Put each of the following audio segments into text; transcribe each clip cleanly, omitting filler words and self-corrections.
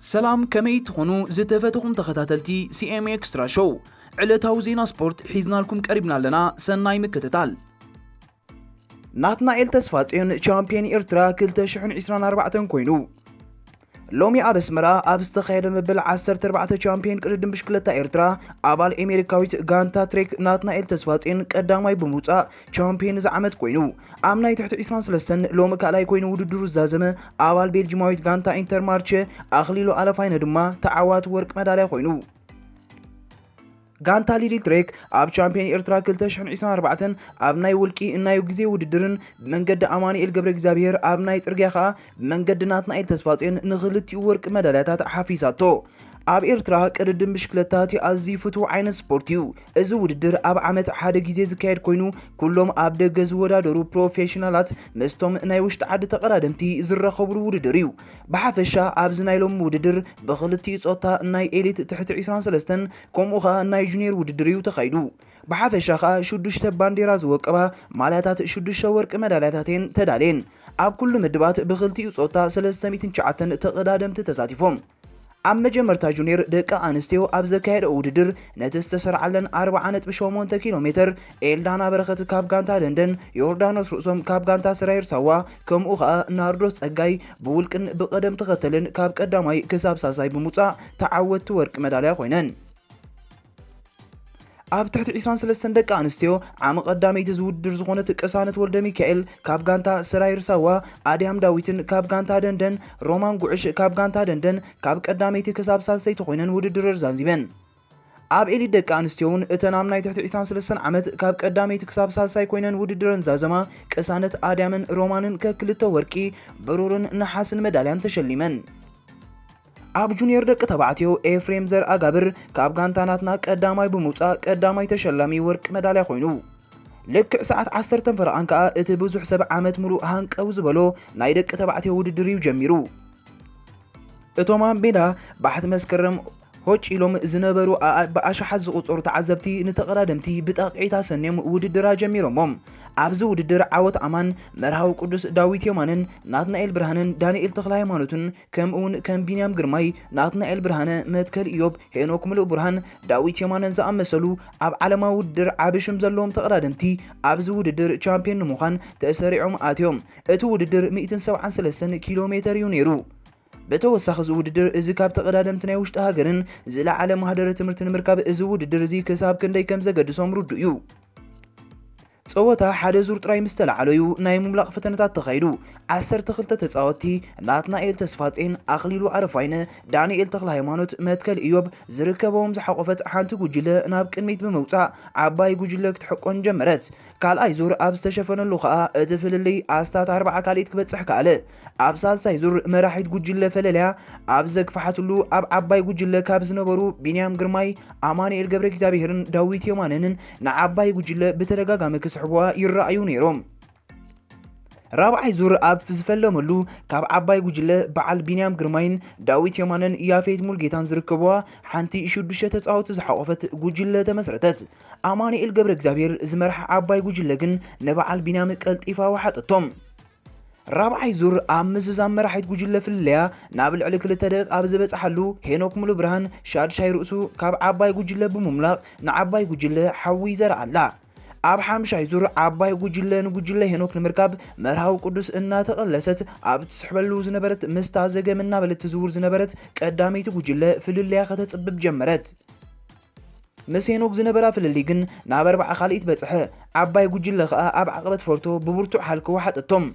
سلام كمي تخونو زتفتخم تختاتلتي سي ام اكسترا شو علتاو زينا سبورت حيزنا لكم قريبنا لنا سناي مكتتال ناتنائيل تسفاتين شامبيون إرترا كلتا شحن 24 كوينو لومي أبسمرا أبستخير مبل 14 شامبيون قردن بشكلتا إرترا أبال أمريكاويت غانتا تريك ناتنائيل تسفاتين قداماي بموصا شامبيون زعمت كوينو أمناي تحت 23 لوم كالاي كوينو وددرو زازمه أبال بيلجيماويت غانتا انتر مارچ أخليلو ألفاين دما تعوات ورق مداليا كوينو غانتا ليدي تريك اب شامبيون إرترا كلتشحن 24 اب ناي ولقي نايو غزي وددرن بمنقد امانيل قبر እግዚአብሔር اب ناي صرغيا خا بمنقد ناتنائيل تسفاصين نخلتي ورق مداليات حافيزاتو اب إرترا قردن بشكلتاتي ازي فتو عين سبورتيو از وددر اب عمت حدا غزي زكايد كوينو كلهم اب دغز ودادرو بروفيشنالات مستوم ناي وشت عد تقرادمتي زرخبرو وددريو بحفشا اب زنايلوم وددر بخلتي صوتا ناي إليت تحت 23 كوموخا ناي جونيور وددريو تخايدو بحفشا خا شدشت بانديرا زوقبا مالاتات شدش ورق مدالياتين تدالين اب كل مدبات بخلتي صوتا 309 تقدادمت تساتيفوم عم مجمرتا جونير دقا انستيو اب زكايد وددر نتستسرعلن 4.8 كيلومتر إلدانا برخت كاب غانتا لندن يوردانوس رؤسوم كاب غانتا سراير سوا كمو خا ناردوس ጸጋይ بولقن بقدم تختلن كاب قداماي كساب ساساي بموصا تعوت ورق مداليا خوينن اب تحت 23 دقا انستيو عام قدامي تزودر زخونت قسانت ولد ميكائيل كاب غانتا سراير سوا اديام داويتن كاب غانتا دندن رومان غعش كاب غانتا دندن كاب قدامي تكساب ساساي تخوينن وددرر زانزيبن اب إلي دقا انستيون اتنام ناي تحت 23 عمت كاب قدامي تكساب ساساي كوينن وددرن زازما قسانت اديامن رومانن ككلته ورقي برورن نحاسن ميداليان تشليمن اب جونيور دق تبعتيو ኤፍሬም ዘር አጋብር ካብ ጋንታናትና ቀዳማይ በመውጣ ቀዳማይ ተሸላሚ ወርቅ መዳሊያ ኮይኑ ልክ ሰዓት 10 ፈረቃን ከ እቲ ብዙሕ ሰብ ዓመት ሙሉ ሃንቀው ዝበሎ ናይ ደቅ ተባዕትዮ ውድድር ጀሚሩ እቶማ ቤዳ ባሕት መስከረም ሆጭ ኢሎም ዝነበሩ በአሻሐዝ ቁጽሩ ተዓዘብቲ ንተቀዳደምቲ ብጣቂታ ሰኔም ውድድራ ጀሚሮሞም አብዚ ውድድር ዓወት አማን መርሃው ቅዱስ ዳዊት የማንን ናትናኤል ብርሃንን ዳንኤል ተክለ ሃይማኖትን ከምኡን ከም ቢንያም ግርማይ ናትናኤል ብርሃነ መትከል ኢዮብ ሄኖክ ሙሉ ብርሃን ዳዊት የማንን ዝኣመሰሉ ኣብ ዓለማዊ ውድድር ዓብሽም ዘለዎም ተቀዳደምቲ አብዚ ውድድር ቻምፒዮን ንምዃን ተሰሪዖም ኣትዮም እቲ ውድድር 173 ኪሎ ሜትር እዩ ነይሩ بتوسخ ውድድር እዚ ካብ ተቀዳደምቲ ናይ ውሽጢ ሃገርን ዝለዓለ ማህደረ ትምህርቲ ንምርካብ እዚ ውድድር እዚ ክሳብ ክንደይ ከም ዘገድሶም ርዱ እዩ ጾወታ ሓደ ዙር ጥራይ ምስተላዓለዩ ናይ ምምላቕ ፈተነታት ተኻይዱ 12 ተጻወቲ ናትናኤል ተስፋጼን ኣኽሊሉ አረፋይነ ዳንኤል ተክለ ሃይማኖት መትከል ኢዮብ ዝርከበዎም ዝሓቆፈት ሓንቲ ጉጅለ ናብ ቅድሚት በመውጻእ ዓባይ ጉጅለ ክትሕቆን ጀመረት ካልኣይ ዙር ኣብ ዝተሸፈነሉ ኸኣ እቲ ፍልልይ ኣስታት 4 ካሊት ክበጽሕ ካለ ኣብ ሳልሳይ ዙር መራሒት ጉጅለ ፈለልያ ኣብ ዘግፋሓትሉ ኣብ ዓባይ ጉጅለ ካብ ዝነበሩ ቢንያም ግርማይ ኣማኑኤል ገብረ እግዚአብሔርን ዳዊት የማነንን ንዓባይ ጉጅለ ብተደጋጋሚ ክስሕብዋ ይረኣዩ ነይሮም رابعي زور اب زفلملو كاب عباي ጉጅለ በዓል ቢንያም ግርማይን ዳዊት የማነን ያፌት ሙልጌታን ዝርከብዋ ሓንቲ ሽዱሽተ ተጻወት ዝሓቆፈት ጉጅለ ተመስረተት አማኑኤል ገብረ እግዚአብሔር ዝመርሐ ዓባይ ጉጅለ ግን ነበዓል ቢንያም ቀልጢፋ ወሓጠቶም رابعي زور امز زمرحيت ጉጅለ ፍልያ ናብ ልዕሊ ክልተ ደቂቃ ኣብ ዝበጽሐሉ ሄኖክ ሙሉ ብርሃን ሻድሻይ ርእሱ ካብ ዓባይ ጉጅለ ብምምላቕ ንዓባይ ጉጅለ ሓዊ ዘርዓላ ኣብ ሓምሻይ ዙር ዓባይ ጉጅለ ንጉጅለ ሄኖክ ንምርካብ መርሃው ቅዱስ እናተቀለሰት ኣብ ትስሕበሉ ዝነበረት መስታዘገምና በለት ዝውር ዝነበረት ቀዳሚት ጉጅለ ፍልልያ ከተጽብብ ጀመረት ምስ ሄኖክ ዝነበራ ፍልልይ ግን ናብ 4 ካሊት በጽሐ ዓባይ ጉጅለ ኸኣ ኣብ ዓቅበት ፈርቶ ብብርቱዕ ሓልኩ ወሓጠቶም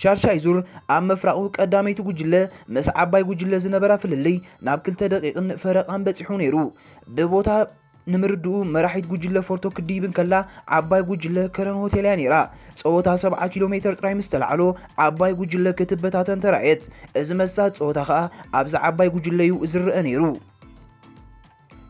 ሻርሻይ ዙር ኣብ መፍራቁ ቀዳሚት ጉጅለ ምስ ዓባይ ጉጅለ ዝነበራ ፍልልይ ናብ 2 ደቂቕን ፈረቃን በጽሑ ነይሩ ብቦታ ንምርድኡ መራሒት ጉጅለ ፎርቶ ክዲብን ከላ ዓባይ ጉጅለ ከረን ሆቴልያ ነይራ ጾወታ 70 ኪሎ ሜትር ጥራይ ምስተላዓሎ ዓባይ ጉጅለ ክትበታተን ተራእየት እዚ መሳት ጾወታ ኸኣ ኣብዛ ዓባይ ጉጅለ እዩ ዝርአ ነይሩ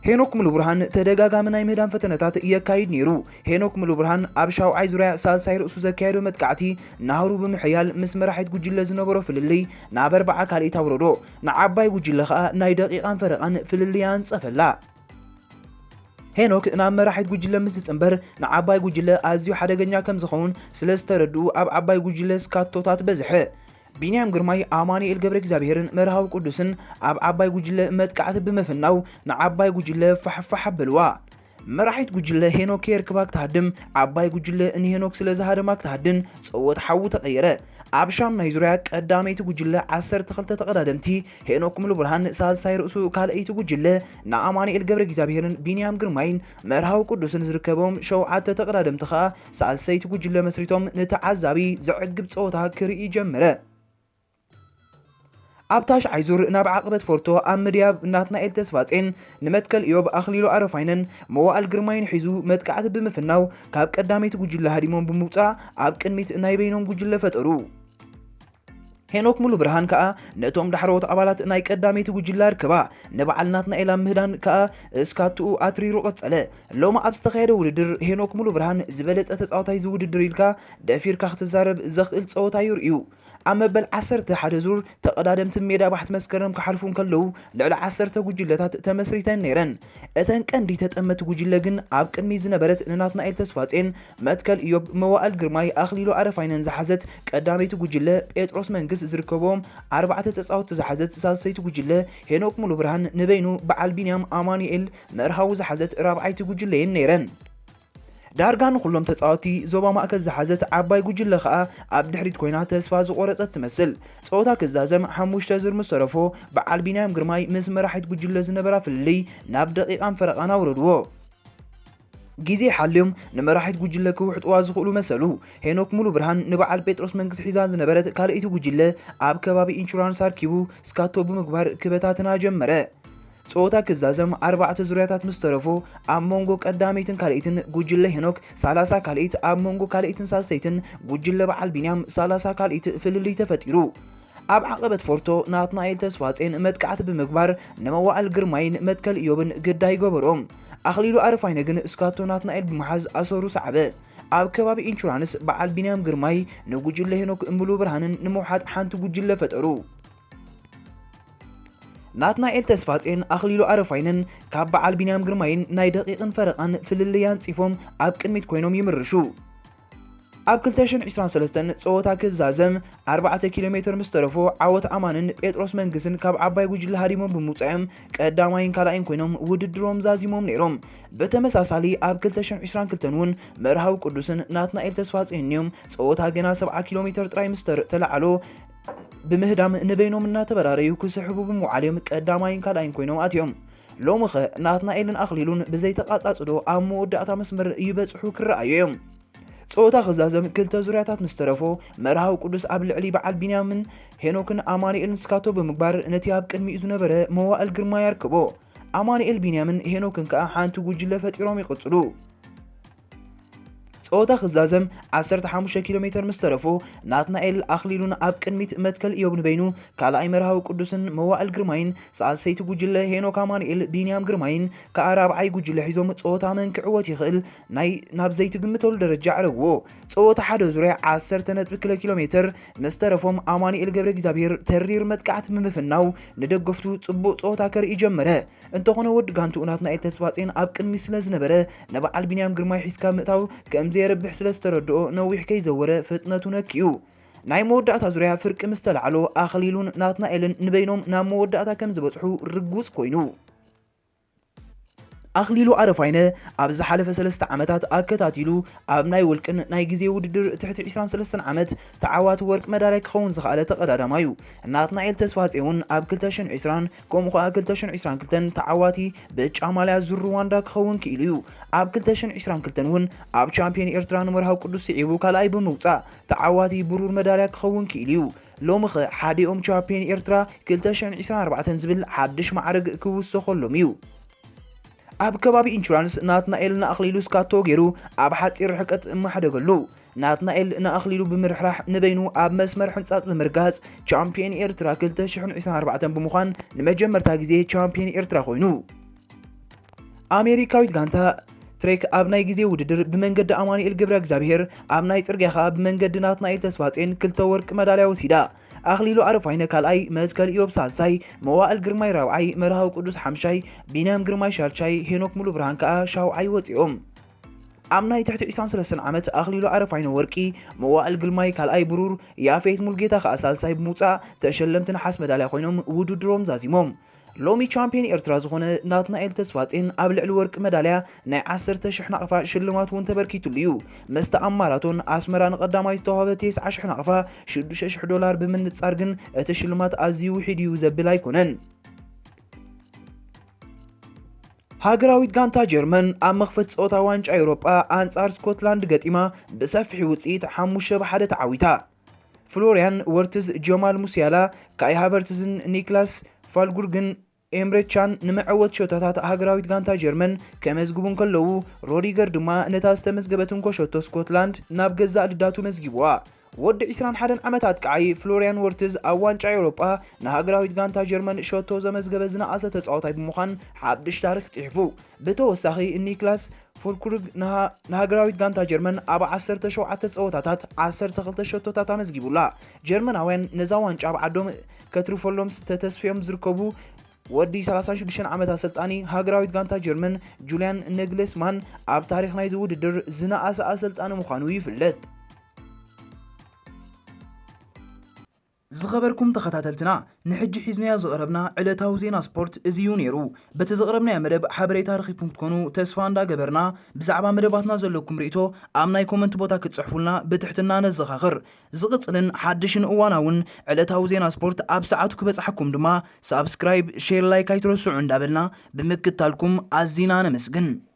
ሄኖክ ሙሉ ብርሃን ተደጋጋሚ ናይ ሜዳን ፈተነታት የካይድ ነይሩ ሄኖክ ሙሉ ብርሃን ኣብ ሻውዓይ ዙርያ ሳልሳይ ርእሱ ዘካየዶ መጥቃዕቲ ናህሩ ብምሕያል ምስ መራሒት ጉጅለ ዝነበሮ ፍልልይ ናብ 4 ካሊት ኣውረዶ ንዓባይ ጉጅለ ኸኣ ናይ ደቂቃን ፈረቃን ፍልልያን ጸፈላ ሄኖክ ናብ መራሒት ጉጅለ ምስ ዝጽንበር ንዓባይ ጉጅለ ኣዝዩ ሓደገኛ ከም ዝኸውን ስለዝተረድኡ ኣብ ዓባይ ጉጅለ ስካቶታት በዝሐ ቢንያም ግርማይ አማኑኤል ገብረ እግዚአብሔርን መርሃዊ ቅዱስን ኣብ ዓባይ ጉጅለ መጥቃዕቲ ብምፍናው ንዓባይ ጉጅለ ፋሕፋሕ ኣበልዋ መራሒት ጉጅለ ሄኖክ የርክባ ክትሃድም ዓባይ ጉጅለ ንሄኖክ ስለ ዝሃደማ ክትሃድን ፀወት ሓዊ ተቐየረ ኣብ ሻምናይ ዙርያ ቀዳመይቲ ጉጅለ 12 ተቐዳደምቲ ሄኖክ ሙሉ ብርሃን ሳልሳይ ርእሱ ካልአይቲ ጉጅለ ንኣማኑኤል ገብረ እግዚአብሔርን ቢንያም ግርማይን መርሃዊ ቅዱስን ዝርከቦም 7 ተቐዳደምቲ ከዓ ሳልሰይቲ ጉጅለ መስሪቶም ንተዓዛቢ ዘዕግብ ፀወታ ክርኢ ጀመረ ኣብታሽ ዓይዙር ናብ ዓቅበት ፎርቶ ኣብ ምድያብ ናትናኤል ተስፋጼን ንመትከል ኢዮብ ኣኽሊሉ ኣረፋይነን መዋእል ግርማይን ሒዙ መጥቃዕቲ ብምፍናው ካብ ቀዳመይቲ ጉጅለ ሃዲሞም ብምውፃእ ኣብ ቅድሚት ናይ በይኖም ጉጅለ ፈጠሩ ሄኖክ ሙሉ ብርሃን ከዓ ነቶም ዳሕሮት ኣባላት ናይ ቀዳመይቲ ጉጅለ ርከባ ንበዓል ናትናኤል ኣብ ምህዳን ከዓ እስካትኡ ኣትሪሩ ቀጸለ ሎማ ኣብ ዝተኻየደ ውድድር ሄኖክ ሙሉ ብርሃን ዝበለጸ ተጻዋታይ ዝውድድር ኢልካ ደፊርካ ክትዛረብ ዘኽእል ፀወታ ይርእዩ ኣብ መበል 11 ዙር ተቐዳደምቲ ሜዳ ባሕቲ መስከረም ክሓልፉን ከለዉ ልዕሊ 10 ጉጅለታት ተመስሪተን ነይረን እተን ቀንዲ ተጠመቲ ጉጅለ ግን ኣብ ቅድሚ ዝነበረት ንናትናኤል ተስፋጼን መትከል ኢዮብ መዋእል ግርማይ ኣኽሊሉ ኣረፋይነን ዝሓዘት ቀዳመይቲ ጉጅለ ጴጥሮስ መንግስ ዝርከቦም 4 ተጻወትቲ ዝሓዘት ሳልሰይቲ ጉጅለ ሄኖክ ሙሉ ብርሃን ንበይኑ በዓል ቢንያም ኣማኑኤል መርሃዊ ዝሓዘት ራብዓይቲ ጉጅለየን ነይረን ዳርጋን ኩሎም ተጻወቲ ዞባ ማእከል ዝሓዘት ዓባይ ጉጅለ ከዓ ኣብ ድሕሪት ኮይና ተስፋ ዝቆረፀት ትመስል ፀወታ ክዛዘም 5 ዙር ምስ ተረፎ በዓል ቢንያም ግርማይ ምስ መራሒት ጉጅለ ዝነበራ ፍልልይ ናብ ደቂቃን ፈረቓን ኣውረድዎ ጊዜ ሓልዮም ንመራሒት ጉጅለ ክውሕጥዋ ዝኽእሉ መሰሉ ሄኖክ ሙሉ ብርሃን ንበዓል ጴጥሮስ መንግስ ሒዛ ዝነበረት ካልእይቲ ጉጅለ ኣብ ከባቢ ኢንሹራንስ ኣርኪቡ ስካቶ ብምግባር ክበታትና ጀመረ ፀወታ ክዛዘም 4 ዙርያታት ምስ ተረፎ ኣብ መንጎ ቀዳመይትን ካልእትን ጉጅለ ሄኖክ 30 ካልእት ኣብ መንጎ ካልእትን ሳልሰይትን ጉጅለ በዓል ቢንያም 30 ካልእት ፍልልይ ተፈጢሩ ኣብ ዓቀበት ፎርቶ ናትናኤል ተስፋጼን መጥቃዕቲ ብምግባር ንመዋእል ግርማይን መትከል ኢዮብን ግዳይ ገበሮም ኣኽሊሉ ኣረፋይነ ግን እስካቶ ናትናኤል ብምሓዝ ኣሰሩ ሰዓበ ኣብ ከባቢ ኢንሹራንስ በዓል ቢንያም ግርማይ ንጉጅለ ሄኖክ ሙሉ ብርሃንን ንምውሓጥ ሓንቲ ጉጅለ ፈጠሩ ናትናኤል ተስፋጼን ኣኽሊሉ ኣረፋይነን ካብ በዓል ቢንያም ግርማይን ናይ ደቂቕን ፈረቓን ፍልልያን ጽፎም ኣብ ቅድሚት ኮይኖም ይምርሹ ኣብ 2023 ፀወታ ክዛዘም 4 ኪሎ ሜትር ምስ ተረፎ ዓወት ኣማንን ጴጥሮስ መንግስን ካብ ዓባይ ጉጅለ ሃዲሞም ብምውፃኦም ቀዳማይን ካልኣይን ኮይኖም ውድድሮም ዛዚሞም ነይሮም በተመሳሳሊ ኣብ 2022 እውን መርሃዊ ቅዱስን ናትናኤል ተስፋጼንዮም ፀወታ ገና 70 ኪሎ ሜትር ጥራይ ምስ ተለዓሎ بمهدام نبينهم الناتبراريو كسحبوا بمعالم قداماين كالعين كوينهم أتيهم لومخ ناتنائل أخليلون بزي تقاطعو أب مودعتا مسمر يبصحو كرأيهم ፀወታ ክዛዘም ክልተ ዙርያታት ምስ ተረፎ መርሃዊ ቅዱስ ኣብ ልዕሊ በዓል ቢንያምን ሄኖክን ኣማኑኤልን ስካቶ ብምግባር ነቲ ኣብ ቅድሚኡ ዝነበረ መዋእል ግርማ ያርክቦ ኣማኑኤል ቢንያምን ሄኖክን ከዓ ሓንቲ ጉጅለ ፈጢሮም ይቅጽሉ ፀወታ ክዛዘም 15 ኪሎ ሜትር ምስ ተረፎ ናትናኤል ኣኽሊሉን ኣብ ቅድሚት መትከል ኢዮብ ንበይኑ ካልኣይ መርሃዊ ቅዱስን መዋእል ግርማይን ሳልሰይቲ ጉጅለ ሄኖክ ኣማኑኤል ቢንያም ግርማይን ከኣራብዓይ ጉጅለ ሒዞም ፀወታ መንክዕወት ይኽእል ናብ ዘይትግምተሉ ደረጃ ዓረግዎ ፀወታ ሓደ ዙርያ 10.2 ኪሎ ሜትር ምስ ተረፎም ኣማኑኤል ገብረ እግዚአብሔር ተሪር መጥቃዕቲ ብምፍናው ንደገፍቱ ጽቡቕ ፀወታ ከርኢ ጀመረ እንተኾነ ወዲ ጋንቱ ናትናኤል ተስፋጼን ኣብ ቅድሚ ስለ ዝነበረ ንበዓል ቢንያም ግርማይ ሒዝካ ምእታው ከምዚ يربح سلستردو نويح كي زوره فتنتنا كيو ناي مودعتا زوريا فرق مستلعلو أخليلون ناتنائلن نبينهم نام مودعتا كم زبطحو رقوز كوينو أخليلو عرفاينه أب زحالف 3 عامات أكتاتيلو أب ناي ولكن ناي جزي وددر تحت 23 عامات تعوات ورك مدارك خون زخالة قدادمايو ناتنائل تسفاتيون أب 2020 كوم خو 2020 كلتن تعواتي بيتش عماليا زور رواندا خون كيليو أب 2020 أب شامبيون إرتران مرهاو قدوس سيعيبو كالاي بموتا تعواتي برور مدارك خون كيليو لومخ حاديوم شامبيون إرترا 2024 زبل حدش معرق كوسو خلوميو أب كبابي إنشورانس ناتنائل نأخليلو سكاتو غيرو أب حاتير حكت محدقلو ناتنائل نأخليلو بمرحراح نبينو أب مسمر حنصات بمرقاز شامبيون إرترا كلتا شحن 24 بمخان نمجمر تاقزي شامبيون إرترا خوينو أمريكاويت غانتا تريك أب ناي جزي وددر بمنقد أمانيل ገብረ እግዚአብሔር أب ناي ترقيخا بمنقد ناتنائل تسفاتين كلتا ورق مداليا وسيدا أخليلو عرفاينه كالأي مزكال إيوب سالساي مواال جرماي راوعي مرهاو قدوس حمشاي بينام جرماي شارشاي هينوك مولو برهان كا شاوعي وطيوم أمناي تحت 23 عمت أخليلو عرفين ورقي مواقل قلماي كالأي برور يافيت ملقيتا خأسال سايب موتا تشلمتن حس مدالي خوينهم ودودروم زازيموم لومي تشامبيون إرترا زخونه ناتنائيل تسفاتين أبلع الورق مداليا ناي 10,000 نقفة شلمات وانتبركيتو ليو مستأماراتون أسمران قداماي ستوهابة 9,000 نقفة $6,000 بمن تسارقن تشلمات أزيو حديو زبلا يكونن هاجراويت غانتا جيرمان أم مخفت صوتا وانج أوروبا أنصار سكوتلاند قتيمة بسفح وصيت حموشة بحدة تعويتا فلوريان ورتز جمال موسيالا كاي هافرتزن نيكلاس فالغورغن ኤምሬቻን ንመዕወት ሾታታት ሃገራዊት ጋንታ ጀርመን ከመዝግቡን ከለው ሮዲገር ድማ ነታስተመዝገበትን ኮሾቶ ስኮትላንድ ናብ ገዛ ልዳቱ መዝጊብዋ ወዲ 21 ዓመታት ቃይ ፍሎሪያን ወርትዝ ኣብ ዋንጫ ኤውሮጳ ንሃገራዊት ጋንታ ጀርመን ሾቶ ዘመዝገበ ዝነኣሰ ተጻዋታይ ብምዃን ሓድሽ ታሪኽ ጽሒፉ ብተወሳኺ ኒክላስ ፎልኩርግ ንሃገራዊት ጋንታ ጀርመን ኣብ 17 ጸወታታት 12 ሾቶታት ኣመዝጊቡላ ጀርመናውያን ነዛ ዋንጫ ብዓዶም ከትርፈሎም ተተስፊዮም ዝርከቡ ودي 36 عامات سلطاني هاجراويت غانتا جيرمان جوليان نيغلسمان اب تاريخ ناي زوددر زناأس سلطان مخانو يفلت زخبركم تخاتلتنا نحج حزنيا زقربنا علتاو زينا سبورت ازيو نيرو بتزقربنا مدب حبري تاريخكم تكونوا تسفاندا جبرنا بزعبا مدباتنا زلكم ريتو امناي كومنت بوتا كتصحفولنا بتحتنا نزخاخر زقصلن حدشن اواناون علتاو زينا سبورت اب ساعتو كبصحكم دما سبسكرايب شير لايك ايترسو عندابلنا بمكتالكم ازينا نمسجن